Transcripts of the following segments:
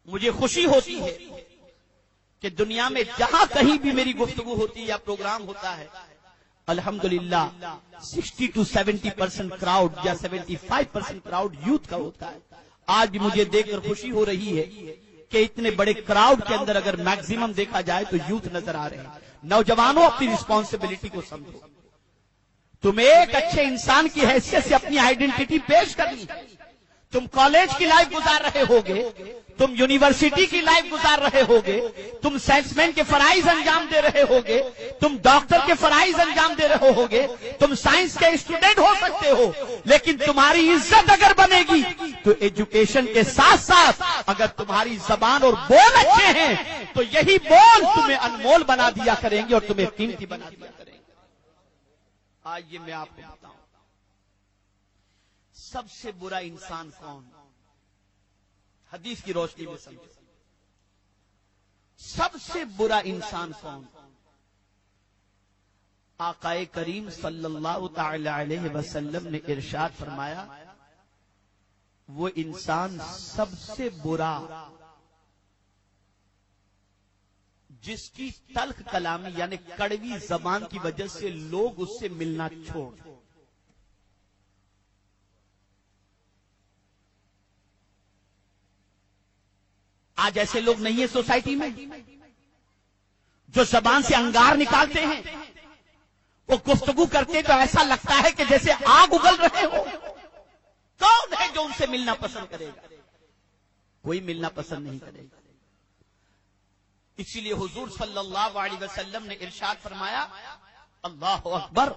مجھے خوشی ہوتی ہے کہ دنیا میں جہاں کہیں بھی میری گفتگو ہوتی ہے یا پروگرام ہوتا ہے، الحمدللہ 60 to 70% کراؤڈ یا 75% کراؤڈ یوتھ کا ہوتا ہے۔ آج بھی مجھے دیکھ کر خوشی ہو رہی ہے کہ اتنے بڑے کراؤڈ کے اندر اگر میکسیمم دیکھا جائے تو یوتھ نظر آ رہے ہیں۔ نوجوانوں، اپنی رسپانسبلٹی کو سمجھو۔ تم ایک اچھے انسان کی حیثیت سے اپنی آئیڈینٹی پیش کرنی ہے۔ تم کالج کی لائف گزار رہے ہوگے، تم یونیورسٹی کی لائف گزار رہے ہوگے، تم سیلس مین کے فرائض انجام دے رہے ہوگے، تم ڈاکٹر کے فرائض انجام دے رہے ہوگے، تم سائنس کے اسٹوڈنٹ ہو سکتے ہو، لیکن تمہاری عزت اگر بنے گی تو ایجوکیشن کے ساتھ ساتھ اگر تمہاری زبان اور بول اچھے ہیں تو یہی بول تمہیں انمول بنا دیا کریں گے اور تمہیں قیمتی بنا دیا کریں گے۔ آئیے میں آپ کو بتاؤں سب سے برا انسان کون؟ حدیث کی روشنی میں سمجھو، سب سے برا انسان کون؟ آقا کریم صلی اللہ تعالی علیہ وسلم نے ارشاد فرمایا، وہ انسان سب سے برا جس کی تلخ کلامی یعنی کڑوی زبان کی وجہ سے لوگ اس سے ملنا چھوڑ۔ آج ایسے لوگ نہیں ہیں سوسائٹی میں جو زبان سے انگار نکالتے ہیں، وہ گفتگو کرتے تو ایسا لگتا ہے کہ جیسے آگ اگل رہے ہو۔ کون ہے جو ان سے ملنا پسند کرے گا؟ کوئی ملنا پسند نہیں کرے گا۔ اسی لیے حضور صلی اللہ علیہ وسلم نے ارشاد فرمایا، اللہ اکبر،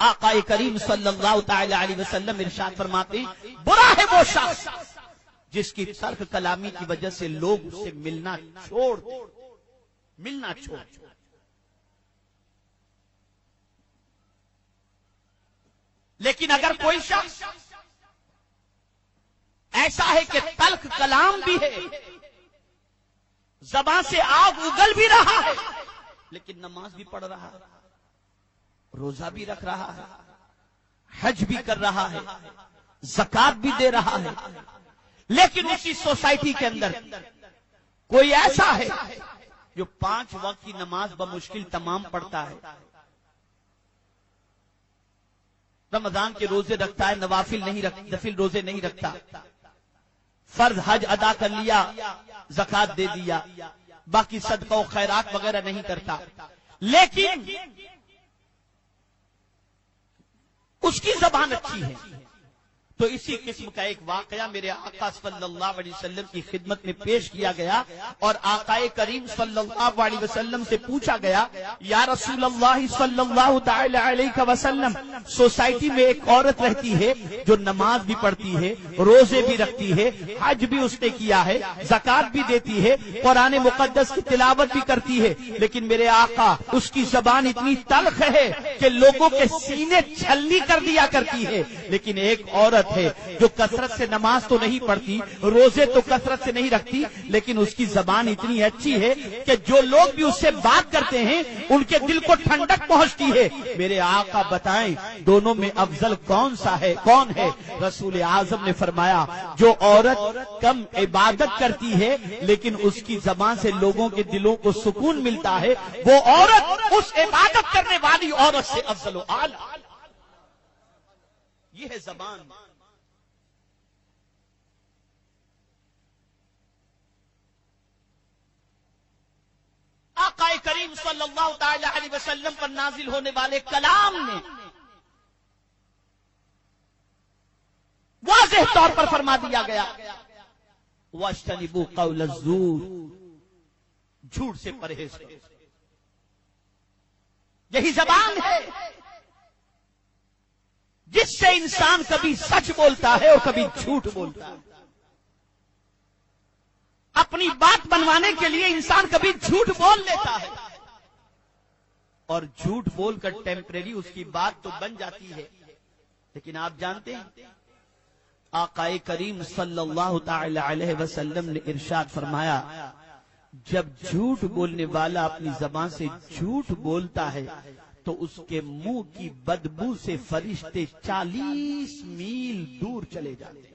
آقا کریم صلی اللہ تعالی علیہ وسلم ارشاد فرماتے ہیں، برا ہے وہ شخص جس کی تلخ کلامی کی وجہ سے لوگ اس سے ملنا چھوڑ۔ لیکن اگر کوئی شخص ایسا ہے کہ تلخ کلام بھی ہے، زبان سے آگ اگل بھی رہا ہے، لیکن نماز بھی پڑھ رہا ہے، روزہ بھی رکھ رہا ہے، حج بھی کر رہا ہے، زکات بھی دے رہا ہے، لیکن اسی سوسائٹی کے اندر کوئی ایسا ہے جو 5 وقت کی نماز بمشکل تمام پڑھتا ہے، رمضان کے روزے رکھتا ہے، نفل روزے نہیں رکھتا، فرض حج ادا کر لیا، زکات دے دیا، باقی صدقہ و خیرات وغیرہ نہیں کرتا، لیکن اس کی زبان اچھی ہے۔ تو اسی قسم کا ایک واقعہ میرے آقا صلی اللہ علیہ وسلم کی خدمت میں پیش کیا گیا، اور آقا کریم صلی اللہ علیہ وسلم سے پوچھا گیا، یا رسول اللہ صلی اللہ تعالی علیہ وسلم، سوسائٹی میں ایک عورت رہتی ہے جو نماز بھی پڑھتی ہے، روزے بھی رکھتی ہے، حج بھی اس نے کیا ہے، زکات بھی دیتی ہے، قرآن مقدس کی تلاوت بھی کرتی ہے، لیکن میرے آقا اس کی زبان اتنی تلخ ہے کہ لوگوں کے سینے چھلنی کر دیا کرتی ہے۔ لیکن ایک عورت ہے جو کثرت سے نماز تو نہیں پڑھتی، روزے تو کثرت سے نہیں رکھتی، لیکن اس کی زبان اتنی اچھی ہے کہ جو لوگ بھی اس سے بات کرتے ہیں ان کے دل کو ٹھنڈک پہنچتی ہے۔ میرے آقا بتائیں دونوں میں افضل کون ہے؟ رسول اعظم نے فرمایا، جو عورت کم عبادت کرتی ہے لیکن اس کی زبان سے لوگوں کے دلوں کو سکون ملتا ہے، وہ عورت اس عبادت کرنے والی عورت سے افضل و اعلی۔ یہ ہے زبان۔ آقا کریم صلی اللہ تعالی علیہ وسلم پر نازل ہونے والے کلام نے واضح طور پر فرما دیا گیا، وَاجْتَنِبُوا قَوْلَ الزُّورِ، جھوٹ سے پرہیز کرو۔ یہی زبان ہے جس سے انسان کبھی سچ بولتا ہے اور کبھی جھوٹ بولتا ہے۔ اپنی بات بنوانے کے لیے انسان کبھی جھوٹ بول لیتا ہے، اور جھوٹ بول کر ٹیمپریری اس کی بات تو بن جاتی ہے، لیکن آپ جانتے ہیں آقا کریم صلی اللہ تعالی علیہ وسلم نے ارشاد فرمایا، جب جھوٹ بولنے والا اپنی زبان سے جھوٹ بولتا ہے تو اس کے منہ کی بدبو سے فرشتے 40 میل دور چلے جاتے ہیں۔